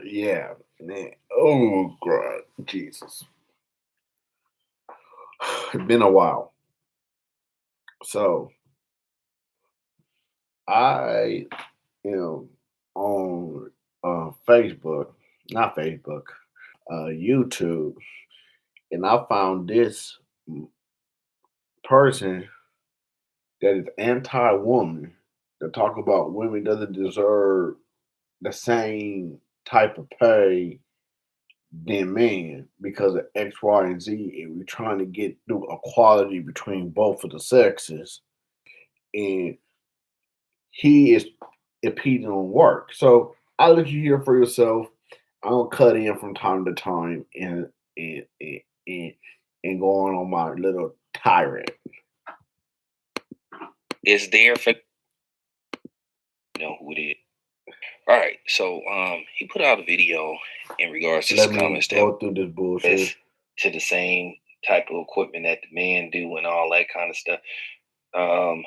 Yeah, man. Oh, God, Jesus. It's been a while. So I am on Facebook, not Facebook, YouTube, and I found this person that is anti-woman that talk about women doesn't deserve the same type of pay than men because of X, Y, and Z, and we're trying to get through equality between both of the sexes. And he is impeding on work. So I'll let you hear for yourself. I'll cut in from time to time and and, and go on my little tirade. It's there for you know who it is. All right, so he put out a video in regards to Let some me comments that go through this bullshit. was to the same type of equipment that the men do and all that kind of stuff. Um,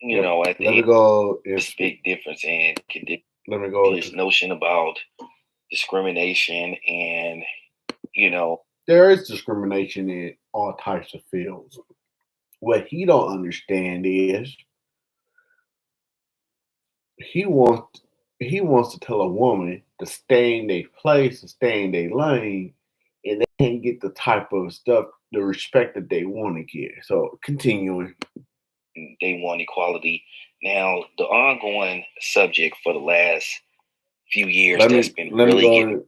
Yep. at the Let end, me go and this big difference in let me go this to. notion about discrimination and you know There is discrimination in all types of fields. What he don't understand is he wants he wants to tell a woman to stay in their place and stay in their lane, and they can't get the type of stuff, the respect that they want to get. So continuing. they want equality. Now, the ongoing subject for the last few years Let that's me been let me really go getting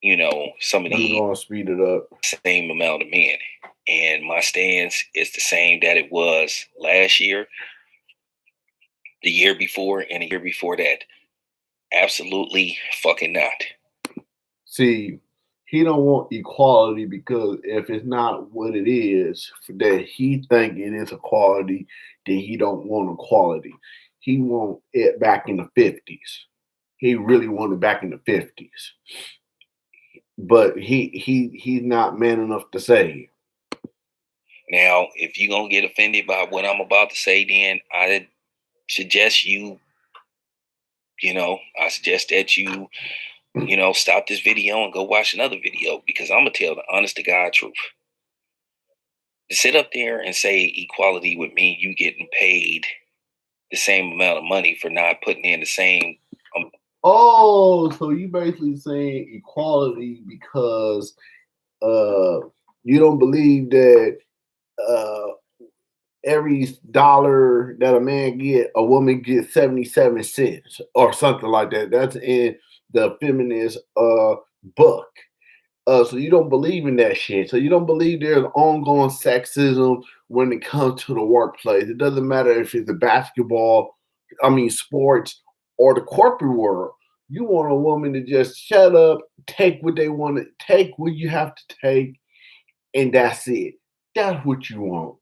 and some of let me the go and speed it up. same amount of men. And my stance is the same that it was last year, the year before, and the year before that. Absolutely fucking not. See, he don't want equality because if it's not what it is that he think it is equality, then he don't want equality. He want it back in the 50s. He really wanted it back in the 50s. But he's not man enough to say Now, if you're gonna get offended by what I'm about to say, then I suggest I suggest that you stop this video and go watch another video because I'm gonna tell the honest to God truth. To sit up there and say equality would mean you getting paid the same amount of money for not putting in the same. oh, so you basically saying equality because uh you don't believe that uh every dollar that a man get, a woman gets 77 cents or something like that. That's in the feminist book. So you don't believe in that shit. So you don't believe there's ongoing sexism when it comes to the workplace. It doesn't matter if it's the basketball, sports, or the corporate world. You want a woman to just shut up, take what they want to take, what you have to take, and that's it. That's what you want.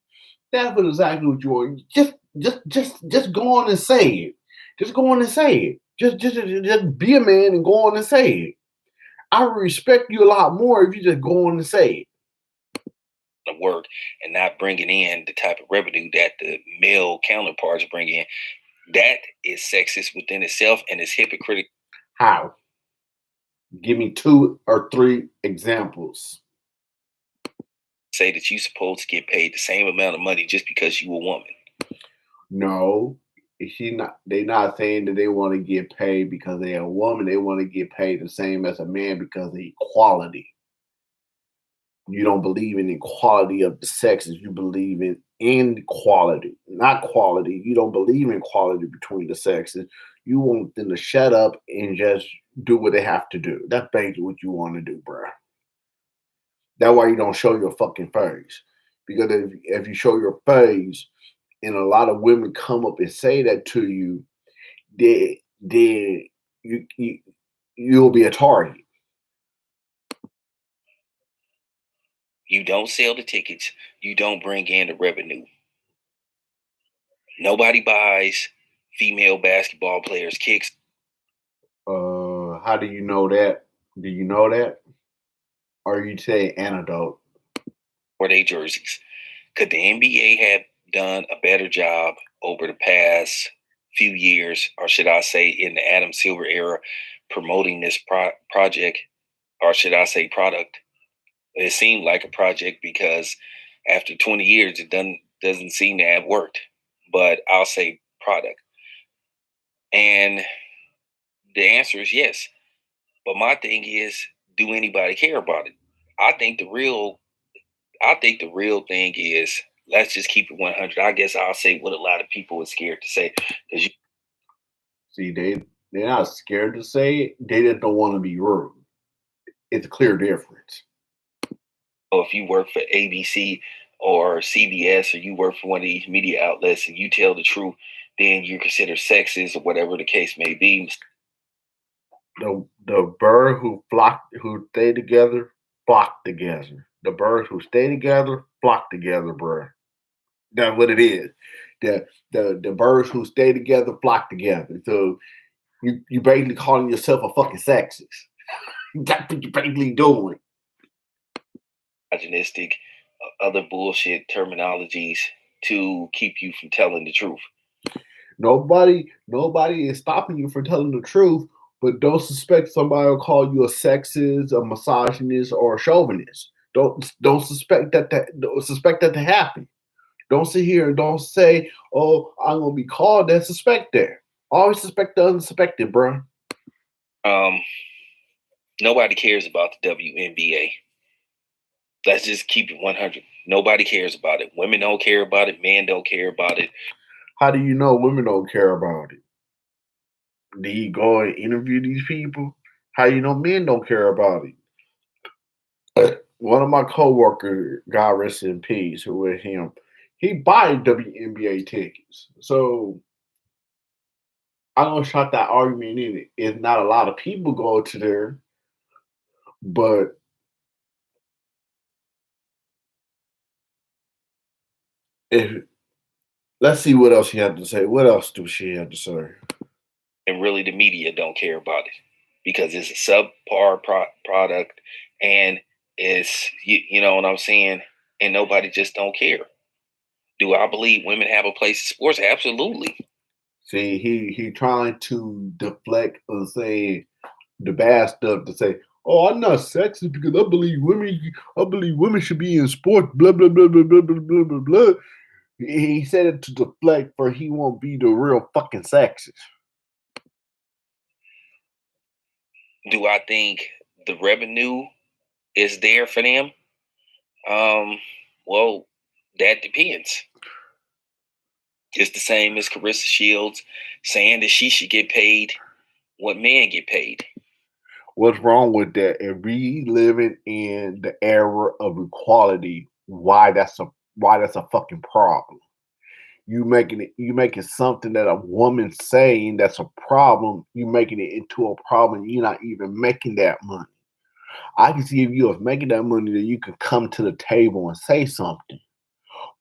That's what exactly what you want. Just go on and say it. Just go on and say it. Just be a man and go on and say it. I would respect you a lot more if you just go on and say it. Of work and not bringing in the type of revenue that the male counterparts bring in. That is sexist within itself and is hypocritical. How? Give me 2 or 3 examples. Say that you're supposed to get paid the same amount of money just because you a woman. No, they're not saying that they want to get paid because they're a woman. They want to get paid the same as a man because of equality. You don't believe in equality of the sexes. You believe in inequality, not quality. You don't believe in equality between the sexes. You want them to shut up and just do what they have to do. That's basically what you want to do, bruh. That's why you don't show your fucking face. Because if you show your face and a lot of women come up and say that to you, then you you'll be a target. You don't sell the tickets. You don't bring in the revenue. Nobody buys female basketball players kicks How do you know that? Do you know that? Or you say antidote? or their jerseys. Could the NBA have done a better job over the past few years, or should I say in the Adam Silver era, promoting this project, or should I say product. It seemed like a project because after 20 years, it doesn't seem to have worked. But I'll say product. And the answer is yes. But my thing is, do anybody care about it? I think the real I think the real thing is, let's just keep it 100. I guess I'll say what a lot of people are scared to say, because See, they're not scared to say it. They just don't want to be rude. It's a clear difference. if you work for ABC or CBS, or you work for one of these media outlets and you tell the truth, then you're considered sexist or whatever the case may be. The bird who stay together flock together. The birds who stay together flock together, bro. That's what it is. The birds who stay together flock together. So you basically calling yourself a fucking sexist. That's what you're basically doing. Misogynistic, other bullshit terminologies to keep you from telling the truth. Nobody is stopping you from telling the truth, but don't suspect somebody will call you a sexist, a misogynist, or a chauvinist. Don't suspect that to happen. Don't sit here and don't say, "Oh, I'm gonna be called that." Suspect that. Always suspect the unsuspected, bro. Nobody cares about the WNBA. Let's just keep it 100. Nobody cares about it. Women don't care about it. Men don't care about it. How do you know women don't care about it? Do you go and interview these people? How do you know men don't care about it? One of my coworkers, God rest in peace, who with him, he buy WNBA tickets. So I'm gonna shot that argument in it. It's not a lot of people go to there, but if let's see what else she had to say. What else do she have to say? And really, the media don't care about it because it's a subpar product, and it's you know what I'm saying. And nobody just don't care. Do I believe women have a place in sports? Absolutely. See, he trying to deflect and say the bad stuff to say, "Oh, I'm not sexist because I believe women should be in sports." Blah blah blah blah blah blah blah blah blah. He said it to deflect, for he won't be the real fucking sexist. Do I think the revenue is there for them? Well, that depends. It's the same as Carissa Shields saying that she should get paid what men get paid. What's wrong with that? If we living in the era of equality, why that's a fucking problem? You making something that a woman's saying that's a problem, you making it into a problem. You're not even making that money. I can see if you was making that money that you could come to the table and say something.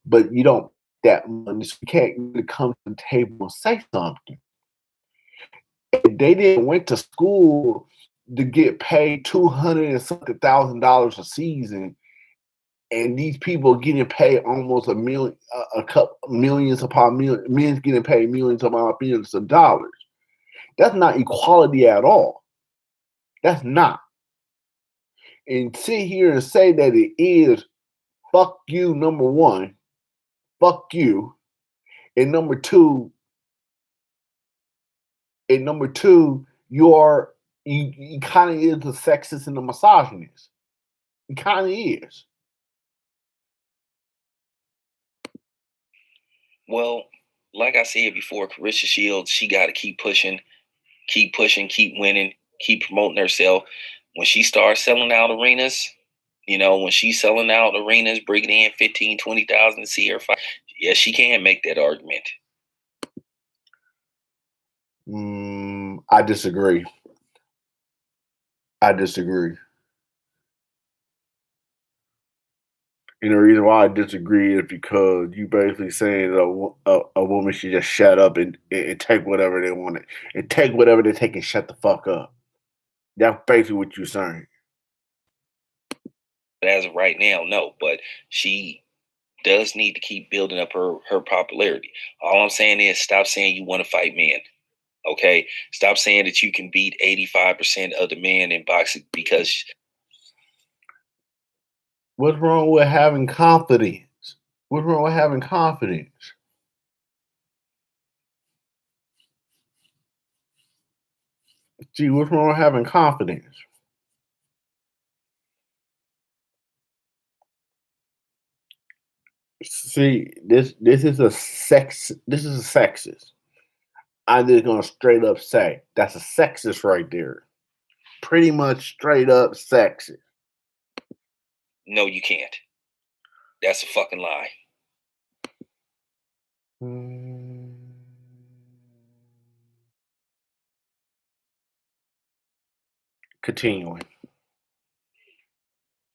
But you don't make that money, so you can't really come to the table and say something. If they didn't went to school to get paid $200,000 a season, and these people getting paid almost a million, a couple millions upon millions, men's getting paid millions upon millions of dollars. That's not equality at all. That's not. And sit here and say that it is, fuck you, number one, fuck you. And number two, you kind of is a sexist and a misogynist. You kind of is. Well, like I said before, Carissa Shields, she got to keep pushing, keep winning, keep promoting herself. When she starts selling out arenas, when she's selling out arenas, bringing in 15, 20,000 to see her fight, yes, she can make that argument. I disagree. And the reason why I disagree is because you basically saying that a woman should just shut up and take whatever they want and take whatever they take and shut the fuck up. That's basically what you're saying. But as of right now, no. But she does need to keep building up her popularity. All I'm saying is stop saying you want to fight men. Okay? Stop saying that you can beat 85% of the men in boxing because What's wrong with having confidence? What's wrong with having confidence? Gee, what's wrong with having confidence? See, this is a sexist. I'm just gonna straight up say that's a sexist right there. Pretty much straight up sexist. no, you can't. That's a fucking lie. Continuing.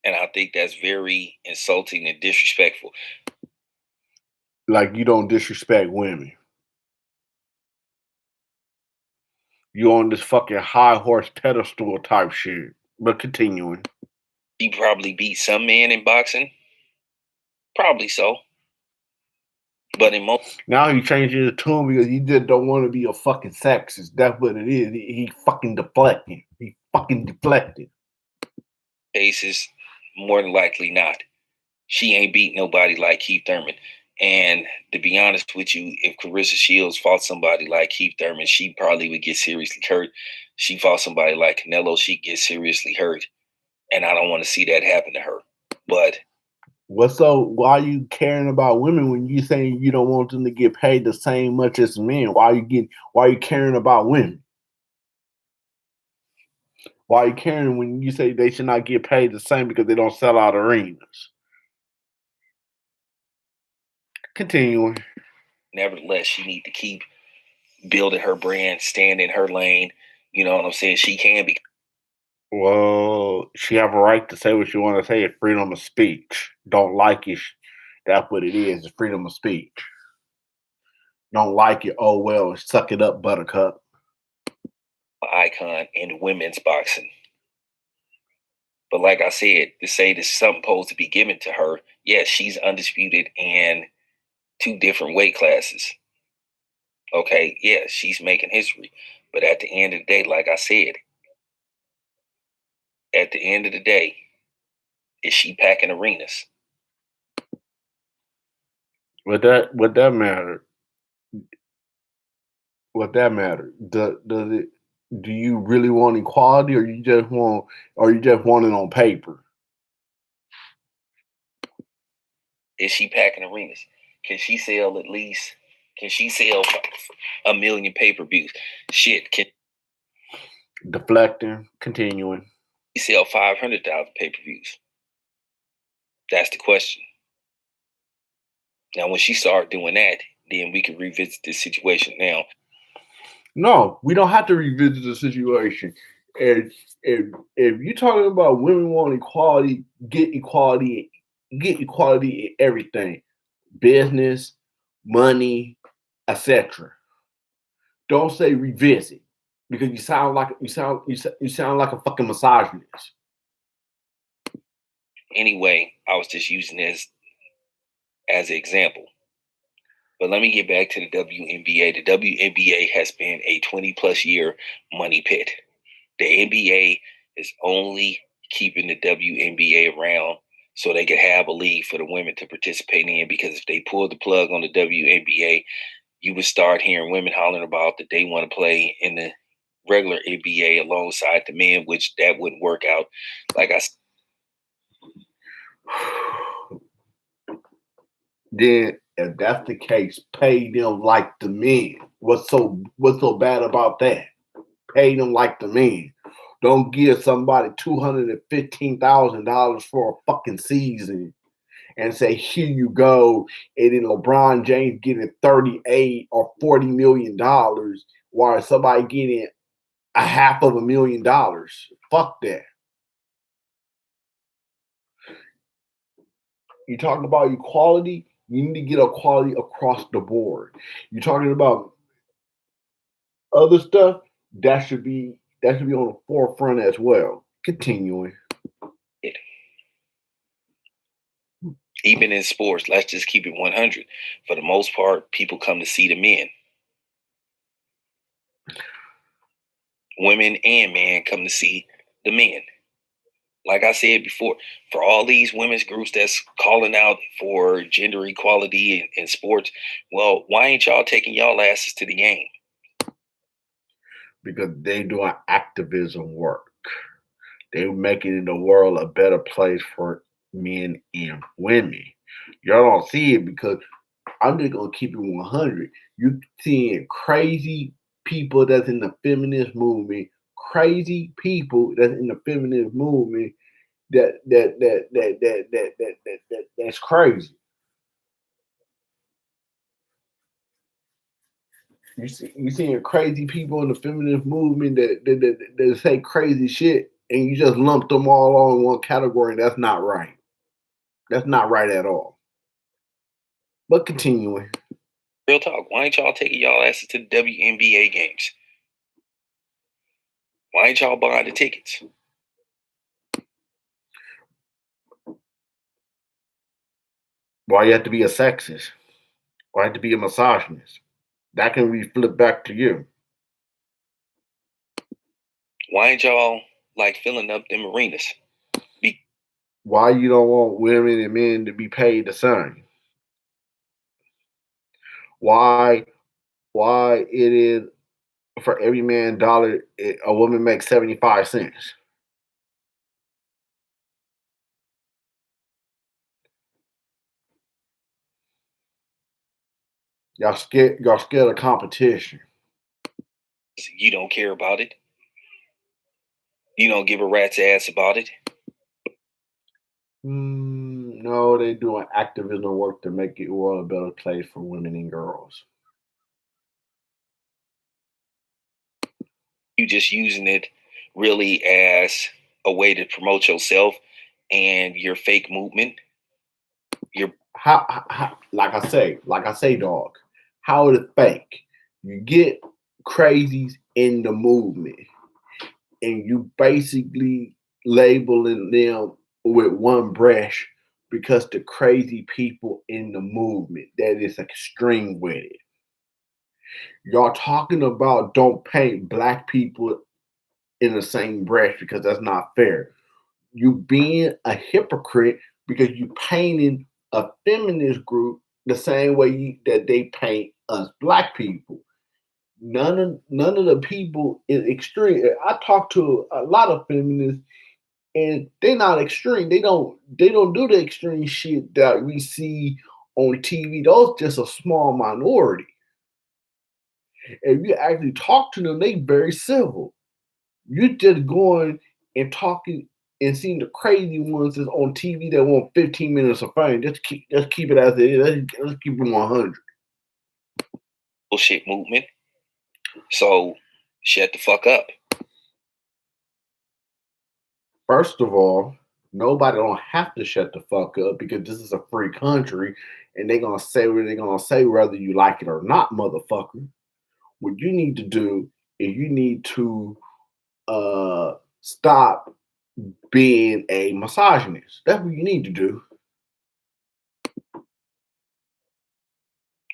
And I think that's very insulting and disrespectful. Like you don't disrespect women. You on this fucking high horse pedestal type shit. But continuing. He probably beat some men in boxing. Probably so. But in most now he changing the tune because he just don't want to be a fucking sexist. That's what it is. He fucking deflecting. He fucking deflected. cases, more than likely not. She ain't beat nobody like Keith Thurman. And to be honest with you, if Clarissa Shields fought somebody like Keith Thurman, she probably would get seriously hurt. She fought somebody like Canelo, she'd get seriously hurt. And I don't want to see that happen to her. But what's so? Why are you caring about women when you saying you don't want them to get paid the same much as men? Why are you caring about women? Why are you caring when you say they should not get paid the same because they don't sell out arenas? Continuing. Nevertheless, she need to keep building her brand, stand in her lane. You know what I'm saying? She can be. Well, she have a right to say what she want to say. It's freedom of speech. Don't like it. That's what it is. It's freedom of speech. Don't like it. Oh well, suck it up, Buttercup. Icon in women's boxing. But like I said, to say there's something supposed to be given to her, yes, she's undisputed in 2 different weight classes. Okay, yeah, she's making history. But at the end of the day, like I said, at the end of the day, is she packing arenas? Would that matter? Would that matter? Does it? Do you really want equality, or you just want it on paper? Is she packing arenas? Can she sell at least? Can she sell 1 million pay-per-views? Shit, can Deflecting, continuing. she sell 500,000 pay-per-views? That's the question. Now, when she start doing that, then we can revisit this situation. Now, no, we don't have to revisit the situation. And if you're talking about women want equality, get equality in everything, business, money, etc. Don't say revisit because you sound like a fucking misogynist. anyway, I was just using this as an example. But let me get back to the WNBA. The WNBA has been a 20 plus year money pit. The NBA is only keeping the WNBA around so they could have a league for the women to participate in, because if they pull the plug on the WNBA, you would start hearing women hollering about that they want to play in the regular NBA alongside the men, which that wouldn't work out. Like I said, then if that's the case, pay them like the men. What's so bad about that? Pay them like the men. Don't give somebody $215,000 for a fucking season and say, here you go. And then LeBron James getting 38 or $40 million while somebody getting $500,000. Fuck that. You talking about equality? You need to get equality across the board. You're talking about other stuff that should be on the forefront as well. Continuing. Even in sports, let's just keep it 100. For the most part, people come to see the men. Women and men come to see the men. Like I said before, for all these women's groups that's calling out for gender equality in sports, well, why ain't y'all taking y'all asses to the game? Because they doing activism work. They're making the world a better place for men and women. Y'all don't see it because I'm just gonna keep it 100. You seeing crazy people that's in the feminist movement, crazy people that's in the feminist movement that's crazy. You seeing crazy people in the feminist movement that say crazy shit, and you just lump them all in one category. That's not right. That's not right at all. But continuing, Real talk. Why ain't y'all taking y'all asses to the WNBA games? Why ain't y'all buying the tickets? why you have to be a sexist? Why you have to be a misogynist? That can be flipped back to you. Why ain't y'all like filling up them arenas? Why you don't want women and men to be paid the same? Why it is for every man dollar a woman makes 75 cents? Y'all scared of competition. You don't care about it. You don't give a rat's ass about it. No, they doing activism work to make it world a better place for women and girls. You just using it really as a way to promote yourself and your fake movement. Your Like I say, dog. How is it fake? You get crazies in the movement, and you basically labeling them with one brush because the crazy people in the movement that is extreme with it. Y'all talking about don't paint black people in the same brush because that's not fair. You being a hypocrite because you painting a feminist group the same way that they paint us black people. None of the people is extreme. I talk to a lot of feminists and they're not extreme. They don't do the extreme shit that we see on TV. Those just a small minority. If you actually talk to them, they very civil. You're just going and talking and seeing the crazy ones that's on TV that want 15 minutes of fame. Just keep it as it is. Let's keep it 100. bullshit movement. So shut the fuck up. First of all, nobody don't have to shut the fuck up because this is a free country and they're gonna say what they're gonna say whether you like it or not, motherfucker. What you need to do is you need to stop being a misogynist. That's what you need to do.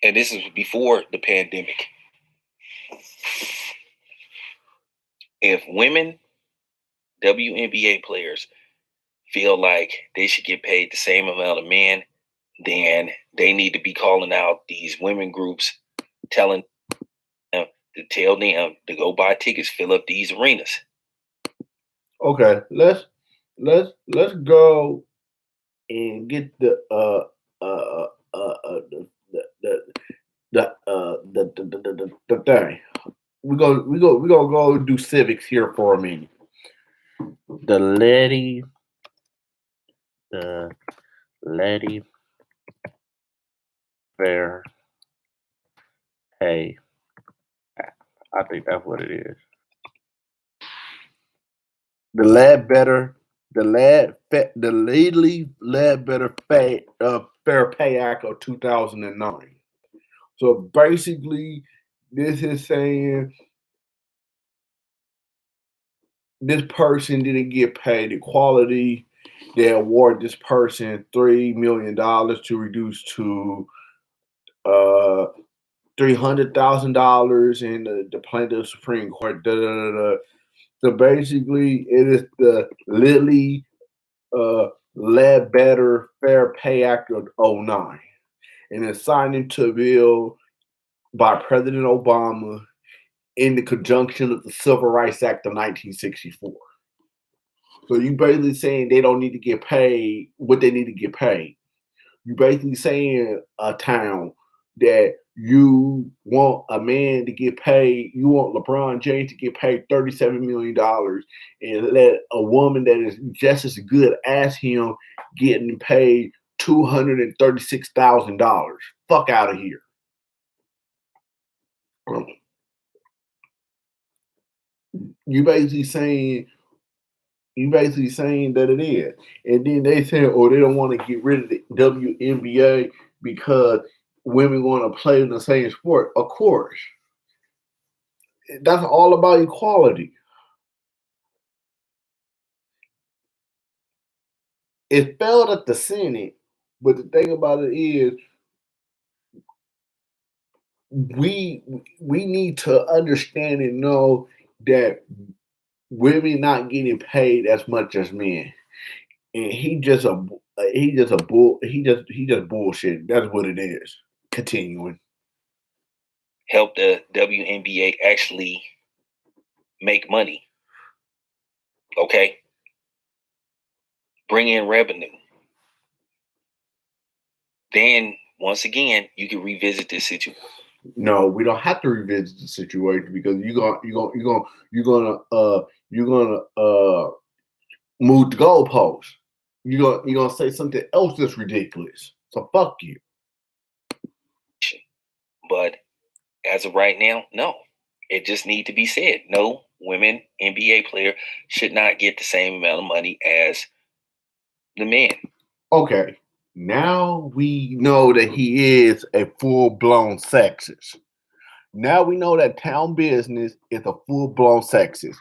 And this is before the pandemic. If women, WNBA players, feel like they should get paid the same amount of men, then they need to be calling out these women groups, telling them to tell them to go buy tickets, fill up these arenas. Okay, let's go and get the thing. We gonna go do civics here for a minute. The lady fair pay. I think that's what it is. The legally led better fair pay act of 2009. So basically, this is saying this person didn't get paid equality They award this person $3 million to reduce to uh $300,000 in the plaintiff Supreme Court. Da, da, da, da. So basically, it is the Lilly Ledbetter Fair Pay Act of '09, and it's signed into a bill by President Obama in the conjunction of the Civil Rights Act of 1964. So you basically saying they don't need to get paid what they need to get paid. You basically saying a town that you want a man to get paid, you want LeBron James to get paid $37 million and let a woman that is just as good as him getting paid $236,000. Fuck out of here. You basically saying that it is. And then they say, oh, they don't want to get rid of the WNBA because women want to play in the same sport. Of course. That's all about equality. It failed at the Senate, but the thing about it is we need to understand and know that women not getting paid as much as men. And he just bullshit. That's what it is. Continuing. Help the WNBA actually make money. Okay? Bring in revenue. Then once again, you can revisit this situation. No, we don't have to revisit the situation because you're gonna move the goalposts. You're gonna say something else that's ridiculous. So fuck you. But as of right now, no. It just need to be said. No, women NBA player should not get the same amount of money as the men. Okay. Now we know that he is a full-blown sexist. Now we know that Town Business is a full-blown sexist.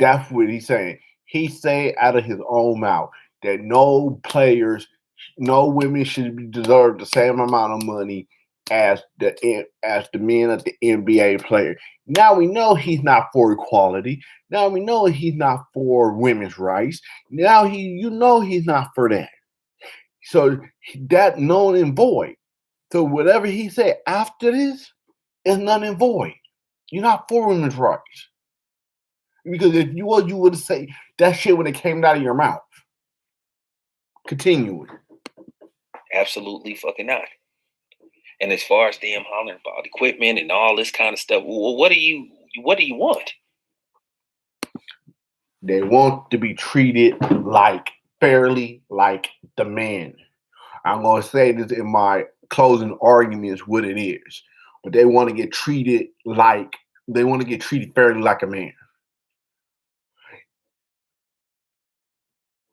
That's what he's saying. He said out of his own mouth that no women should deserve the same amount of money as the men of the NBA player. Now we know he's not for equality. Now we know he's not for women's rights. Now he's not for that. So that null and void. So whatever he said after this is null and void. You're not for women's rights. Because if you were, you would say that shit when it came out of your mouth. Continuing. Absolutely fucking not. And as far as them hollering about equipment and all this kind of stuff, well, what do you want? They want to be treated fairly like the man. I'm gonna say this in my closing arguments what it is. But they want to get treated fairly like a man.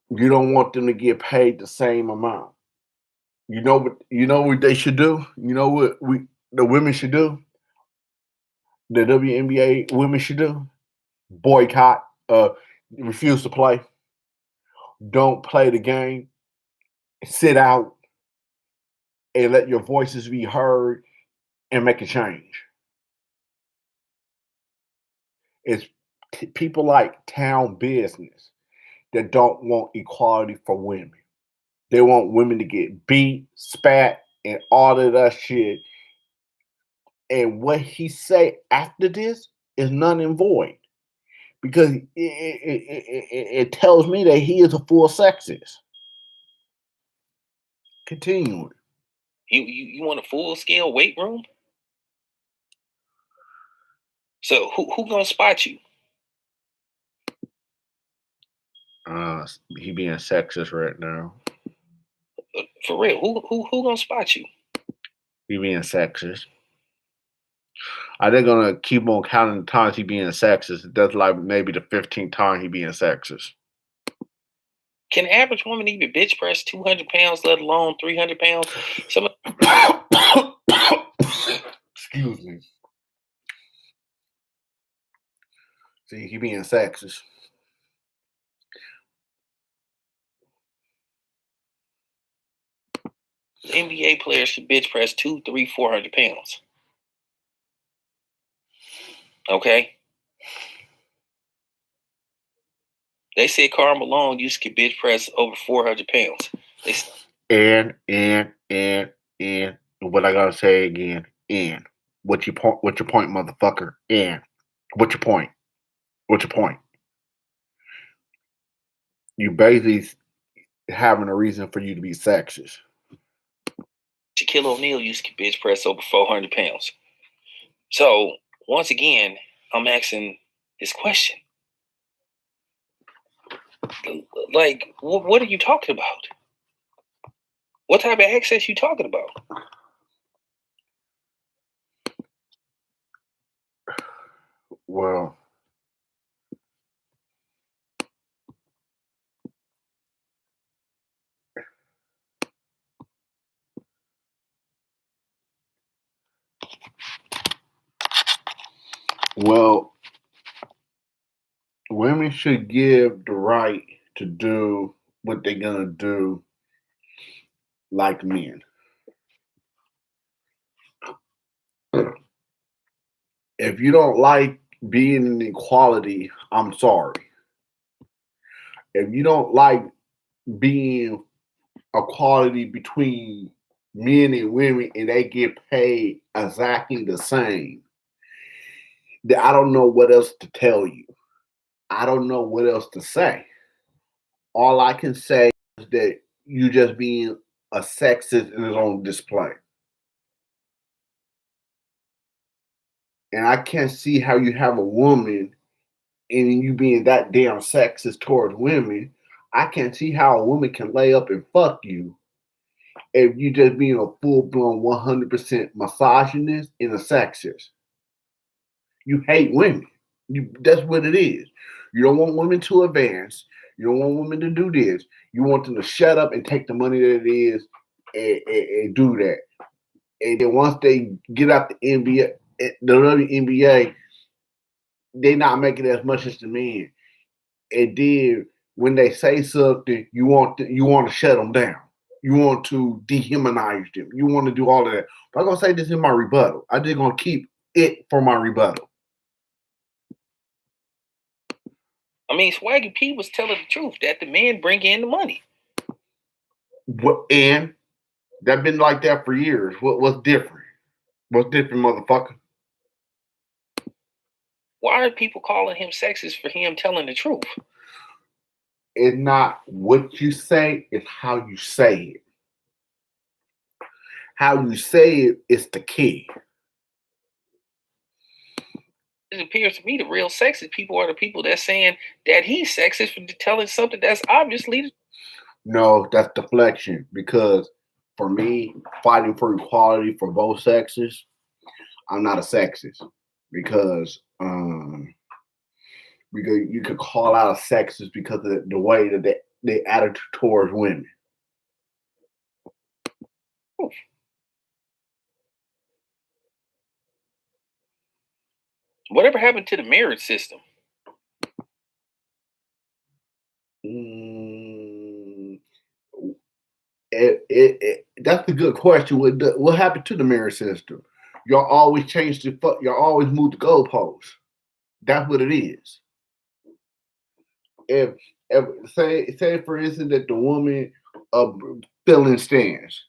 You don't want them to get paid the same amount. You know what they should do? You know what the women should do? The WNBA women should do? Boycott, refuse to play, don't play the game, sit out, and let your voices be heard and make a change. It's people like Town Business that don't want equality for women. They want women to get beat, spat, and all of that shit. And what he say after this is none and void. Because it tells me that he is a full sexist. Continuing. You want a full scale weight room? So who gonna spot you? He being sexist right now. For real, who gonna spot you? He being sexist. Are they gonna keep on counting the times he being sexist? That's like maybe the 15th time he being sexist. Can an average woman even bench press 200 pounds, let alone 300 pounds? Excuse me. See, he being sexist. NBA players should bench press 200, 300, 400 pounds. Okay? They said Karl Malone used to bench press over 400 pounds. And what I gotta say again, and what's your point, motherfucker? And what's your point? What's your point? You basically having a reason for you to be sexist. Shaquille O'Neal used to bench press over 400 pounds. So, once again, I'm asking this question. Like, what are you talking about? What type of access you talking about? Well, women should give the right to do what they're gonna do like men. If you don't like being in equality, I'm sorry. If you don't like being equality between men and women and they get paid exactly the same, then I don't know what else to tell you. I don't know what else to say. All I can say is that you just being a sexist and is on display. And I can't see how you have a woman and you being that damn sexist towards women. I can't see how a woman can lay up and fuck you if you just being a full blown 100% misogynist and a sexist. You hate women. That's what it is. You don't want women to advance. You don't want women to do this. You want them to shut up and take the money that it is and do that. And then once they get out the NBA, the WNBA, they not making as much as the men. And then when they say something, you want to shut them down. You want to dehumanize them. You want to do all of that. But I'm gonna say this in my rebuttal. I'm just gonna keep it for my rebuttal. I mean, Swaggy P was telling the truth that the men bring in the money. And that been like that for years. What's different? What's different, motherfucker? Why are people calling him sexist for him telling the truth? It's not what you say, it's how you say it. How you say it is the key. It appears to me the real sexist people are the people that's saying that he's sexist for telling something that's obviously. No, that's deflection. Because for me, fighting for equality for both sexes, I'm not a sexist. Because you could call out a sexist because of the way that they attitude towards women. Oof. Whatever happened to the marriage system? That's a good question. What happened to the marriage system? Y'all always change the fuck. Y'all always move the goalposts. That's what it is. If say for instance that the woman filling stands,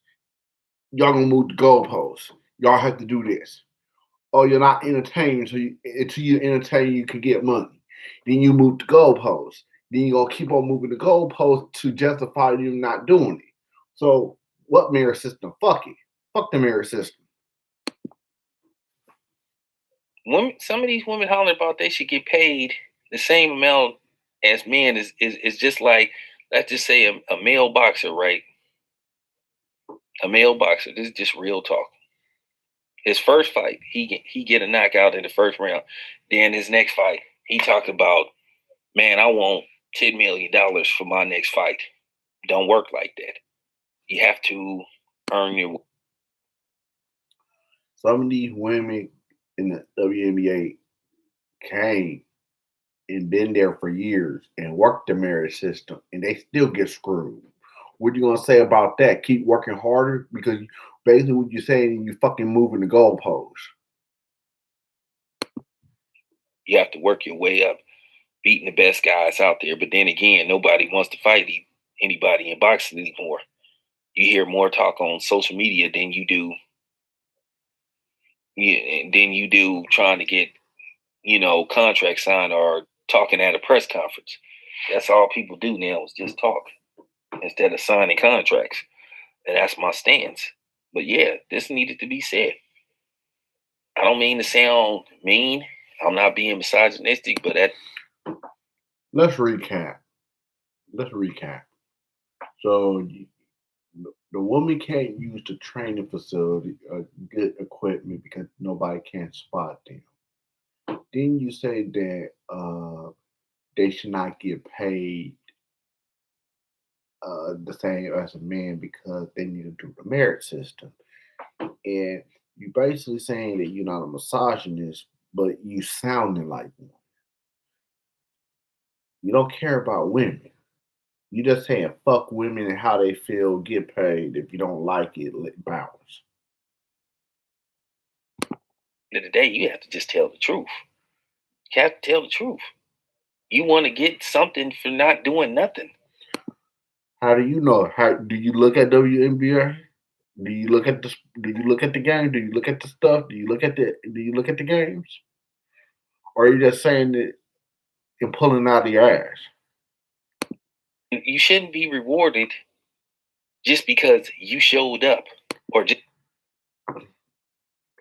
y'all gonna move the goalposts. Y'all have to do this. Oh, you're not entertained, so until you entertain, you can get money. Then you move the goalposts. Then you're gonna keep on moving the goalposts to justify you not doing it. So what marriage system? Fuck it. Fuck the marriage system. Women, some of these women holler about they should get paid the same amount as men is just like, let's just say a male boxer, right? A male boxer. This is just real talk. His first fight, he get a knockout in the first round. Then his next fight, he talked about, man, I want $10 million for my next fight. Don't work like that. You have to earn your. Some of these women in the WNBA came and been there for years and worked the marriage system, and they still get screwed. What you gonna say about that? Keep working harder because basically what you're saying, you fucking moving the goalposts. You have to work your way up, beating the best guys out there. But then again, nobody wants to fight anybody in boxing anymore. You hear more talk on social media than you do, than you do trying to get, contract signed or talking at a press conference. That's all people do now is just talk instead of signing contracts. And that's my stance. But yeah, this needed to be said. I don't mean to sound mean. I'm not being misogynistic, but Let's recap. So the woman can't use the training facility good equipment because nobody can spot them. Then you say that they should not get paid the same as a man because they need to do the merit system. And you basically saying that you're not a misogynist, but you sounding like one. You don't care about women. You just saying fuck women and how they feel, get paid. If you don't like it, bounce. end of the day, you have to just tell the truth. You have to tell the truth. You want to get something for not doing nothing. How do you know? How do you look at WNBA? Do you look at the? Do you look at the game? Do you look at the stuff? Do you look at the? Do you look at the games? Or are you just saying it and pulling out of your ass? You shouldn't be rewarded just because you showed up or just.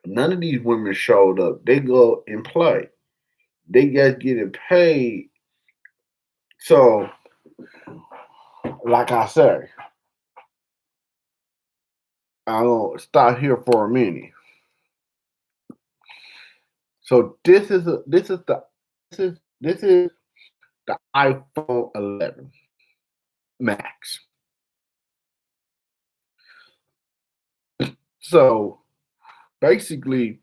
None of these women showed up. They go and play. They just getting paid. So, like I said, I'm gonna stop here for a minute. So this is the iPhone 11 Max. So basically,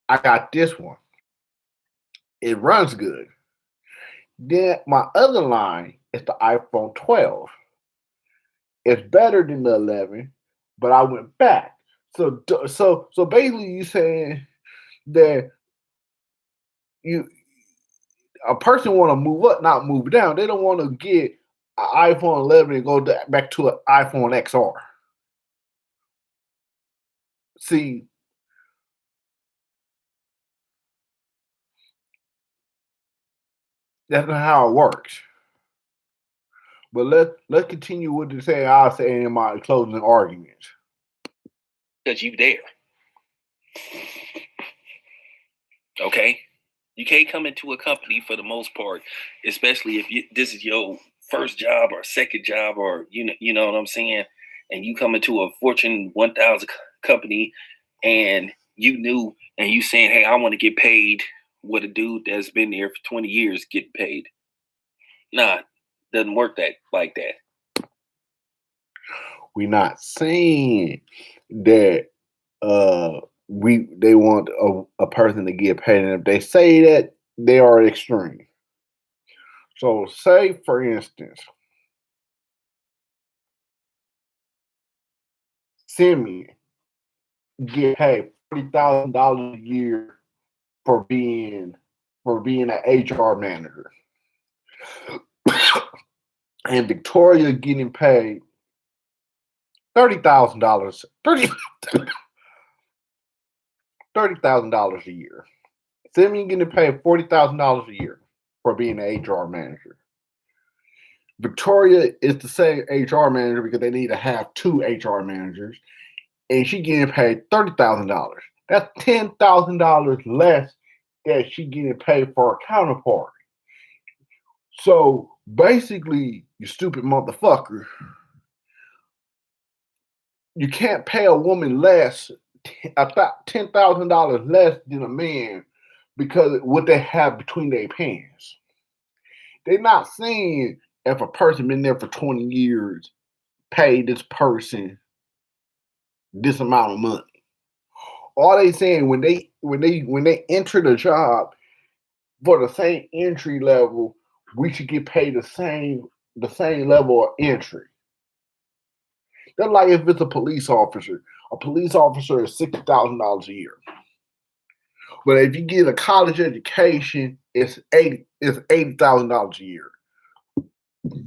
I got this one. It runs good. Then my other line is the iPhone 12. It's better than the 11, but I went back. So basically, you saying that you a person want to move up, not move down. They don't want to get an iPhone 11 and go back to an iPhone XR. See, that's not how it works. But let's continue with the saying I'll say in my closing arguments. Because you there. Okay? You can't come into a company for the most part, especially if this is your first job or second job, or you know what I'm saying, and you come into a Fortune 1000 company, and you knew, and you saying, "Hey, I want to get paid what a dude that's been there for 20 years get paid." Nah, doesn't work like that. We're not saying that they want a person to get paid, and if they say that, they are extreme. So say for instance, Simeon get paid $40,000 a year for being an HR manager, and Victoria getting paid $30,000 $30,000 a year. Simeon getting paid $40,000 a year for being an HR manager. Victoria is the same HR manager because they need to have two HR managers, and she getting paid $30,000. That's $10,000 less that she getting paid for a counterpart. So basically, you stupid motherfucker, you can't pay a woman less, about $10,000 less than a man because of what they have between their pants. They're not saying if a person been there for 20 years, pay this person this amount of money. All they saying when they enter the job for the same entry level, we should get paid the same level of entry. That's like if it's a police officer. A police officer is $60,000 a year. But if you get a college education, it's $80,000 a year.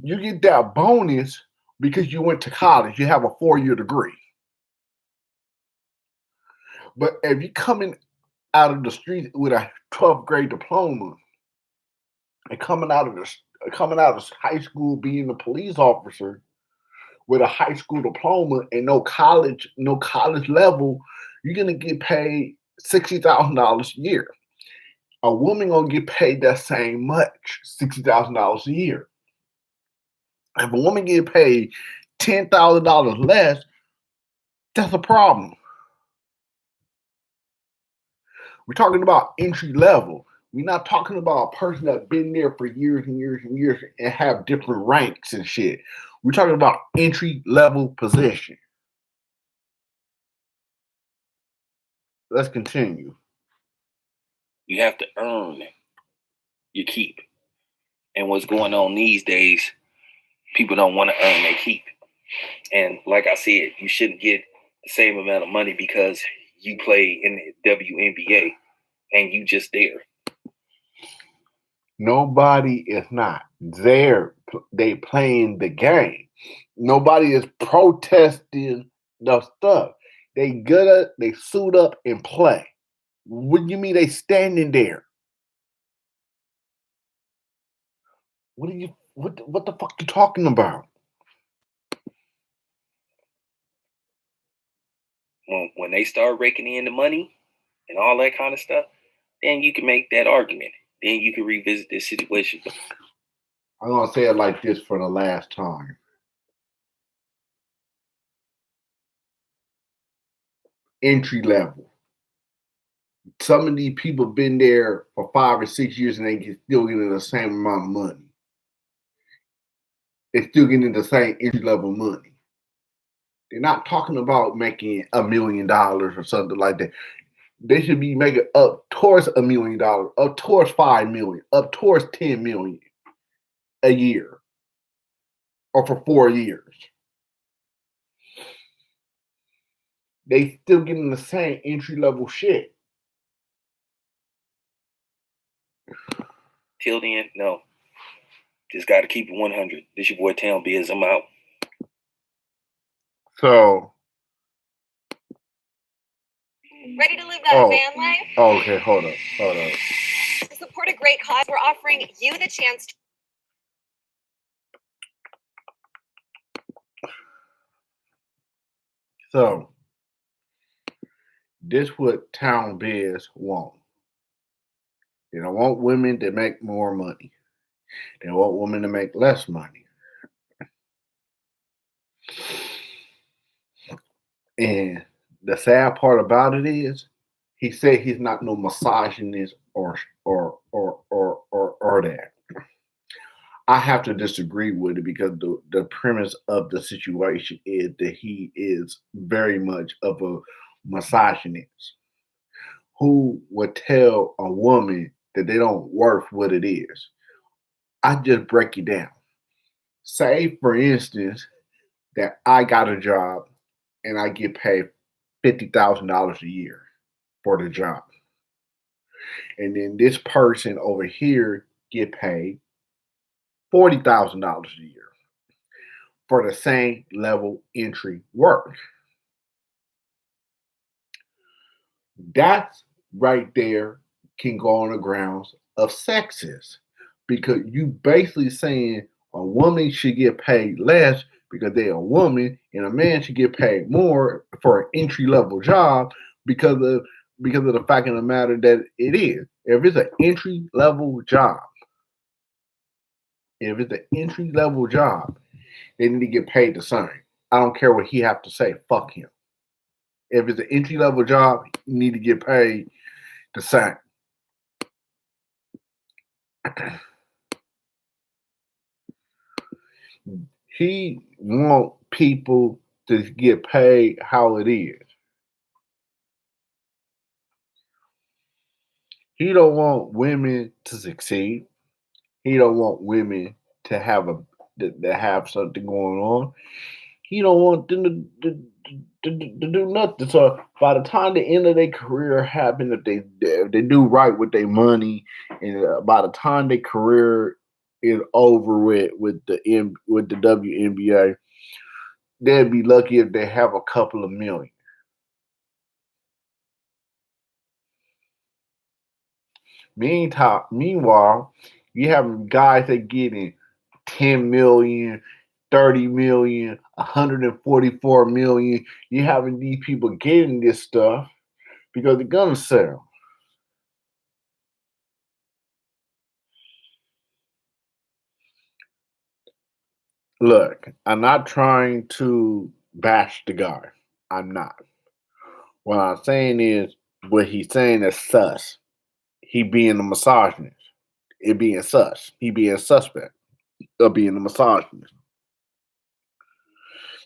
You get that bonus because you went to college. You have a 4-year degree. But if you're coming out of the street with a 12th grade diploma and coming out of high school being a police officer with a high school diploma and no college level, you're gonna get paid $60,000 a year. A woman gonna get paid that same much, $60,000 a year. If a woman get paid $10,000 less, that's a problem. We're talking about entry level. We're not talking about a person that's been there for years and years and years and have different ranks and shit. We're talking about entry level position. Let's continue. You have to earn your keep. And what's going on these days, people don't want to earn their keep. And like I said, you shouldn't get the same amount of money because you play in the WNBA and you just there. Nobody is not there. They playing the game. Nobody is protesting the stuff. They suit up and play. What do you mean they standing there? What the fuck you talking about? When they start raking in the money and all that kind of stuff, then you can make that argument. Then you can revisit this situation. I'm gonna say it like this for the last time. Entry level. Some of these people been there for 5 or 6 years and they still getting the same amount of money. They're still getting the same entry level money. They're not talking about making $1 million or something like that. They should be making up towards $1 million, up towards 5 million, up towards 10 million a year, or for 4 years. They still getting the same entry level shit. Till then, no. Just got to keep it 100. This your boy Town Biz. I'm out. So. Ready to live that van life? Oh, okay, hold up. To support a great cause, we're offering you the chance to. So, this what Town Biz want. They don't want women to make more money. They want women to make less money. And the sad part about it is, he said he's not no misogynist or that. I have to disagree with it because the premise of the situation is that he is very much of a misogynist who would tell a woman that they don't worth what it is. I just break it down. Say, for instance, that I got a job and I get paid $50,000 a year for the job. And then this person over here get paid $40,000 a year for the same level entry work. That right there can go on the grounds of sexist because you basically saying a woman should get paid less because they're a woman and a man should get paid more for an entry level job because of the fact of the matter that it is. If it's an entry level job, they need to get paid the same. I don't care what he have to say. Fuck him. If it's an entry level job, you need to get paid the same. He want people to get paid how it is. He don't want women to succeed. He don't want women to have something going on. He don't want them to do nothing. So by the time the end of their career happen, if they do right with their money, and by the time their career is over with the WNBA, they'd be lucky if they have a couple of million. Meanwhile, you have guys that getting 10 million, 30 million, 144 million. You having these people getting this stuff because they're gonna sell. Look, I'm not trying to bash the guy. I'm not. What I'm saying is what he's saying is sus. He being a misogynist. It being sus. He being suspect of being a misogynist.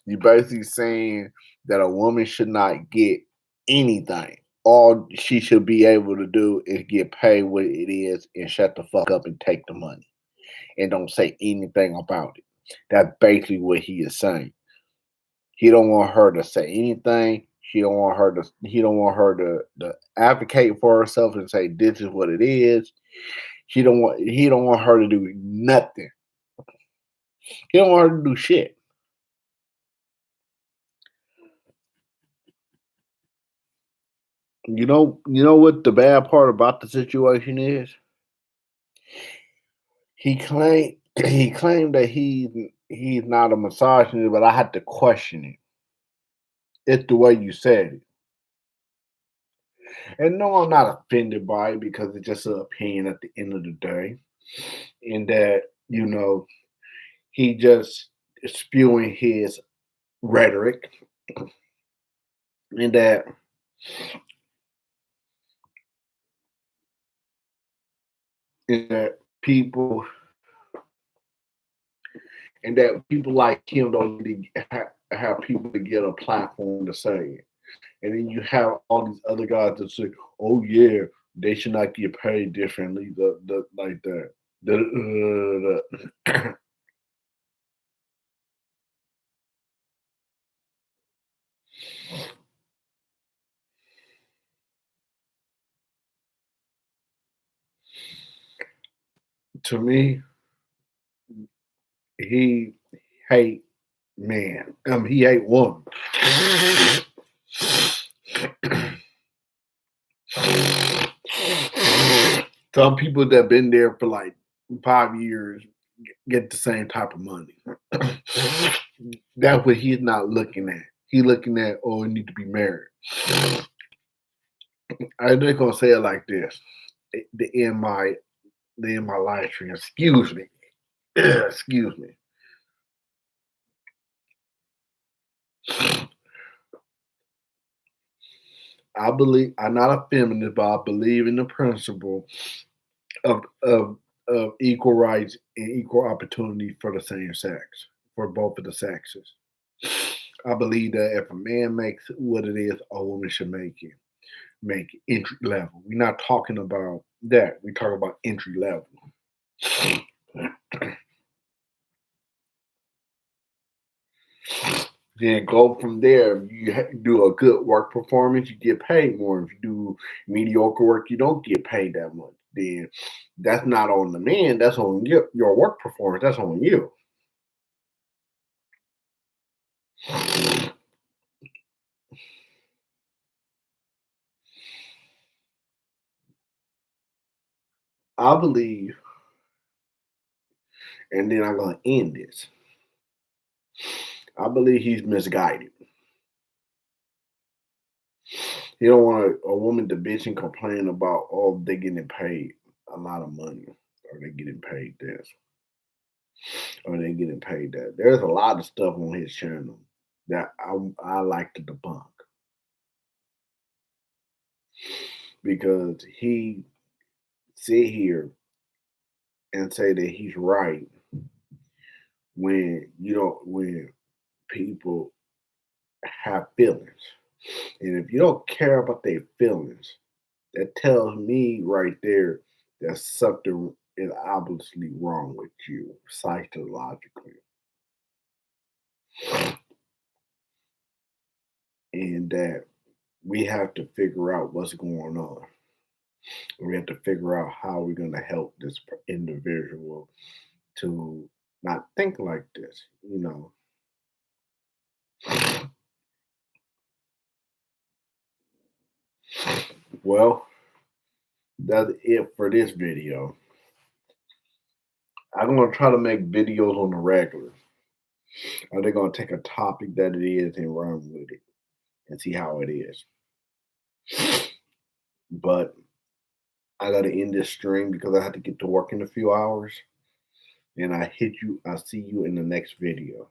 You basically saying that a woman should not get anything. All she should be able to do is get paid what it is and shut the fuck up and take the money and don't say anything about it. That's basically what he is saying. He don't want her to say anything. He don't want her to advocate for herself and say this is what it is. He don't want her to do nothing. He don't want her to do shit. You know what the bad part about the situation is? He claimed that he's not a misogynist, but I had to question it. It's the way you said it. And no, I'm not offended by it because it's just an opinion at the end of the day. And that, he just spewing his rhetoric and that people and that people like him don't need to have people to get a platform to say it. And then you have all these other guys that say, "Oh yeah, they should not get paid differently." The like that. To me, he hate man. He hate woman. Some people that been there for like 5 years get the same type of money. That's what he's not looking at. He's looking at, oh, I need to be married. I'm just gonna say it like this: the end my live stream. Excuse me. Excuse me. I believe I'm not a feminist, but I believe in the principle of equal rights and equal opportunity for the same sex, for both of the sexes. I believe that if a man makes what it is, a woman should make entry level. We're not talking about that. We talk about entry level. Then go from there. If you do a good work performance, you get paid more. If you do mediocre work, you don't get paid that much. Then that's not on the man. That's on your work performance. That's on you. I believe, and then I'm going to end this. I believe he's misguided. He don't want a woman to bitch and complain about, oh, they getting paid a lot of money, or they getting paid this, or they getting paid that. There's a lot of stuff on his channel that I like to debunk because he sit here and say that he's right when people have feelings. And if you don't care about their feelings, that tells me right there that something is obviously wrong with you psychologically. and that we have to figure out what's going on. We have to figure out how we're going to help this individual to not think like this, you know. Well, that's it for this video. I'm going to try to make videos on the regular. Are they going to take a topic that it is and run with it and see how it is? But I got to end this stream because I have to get to work in a few hours. And I'll see you in the next video.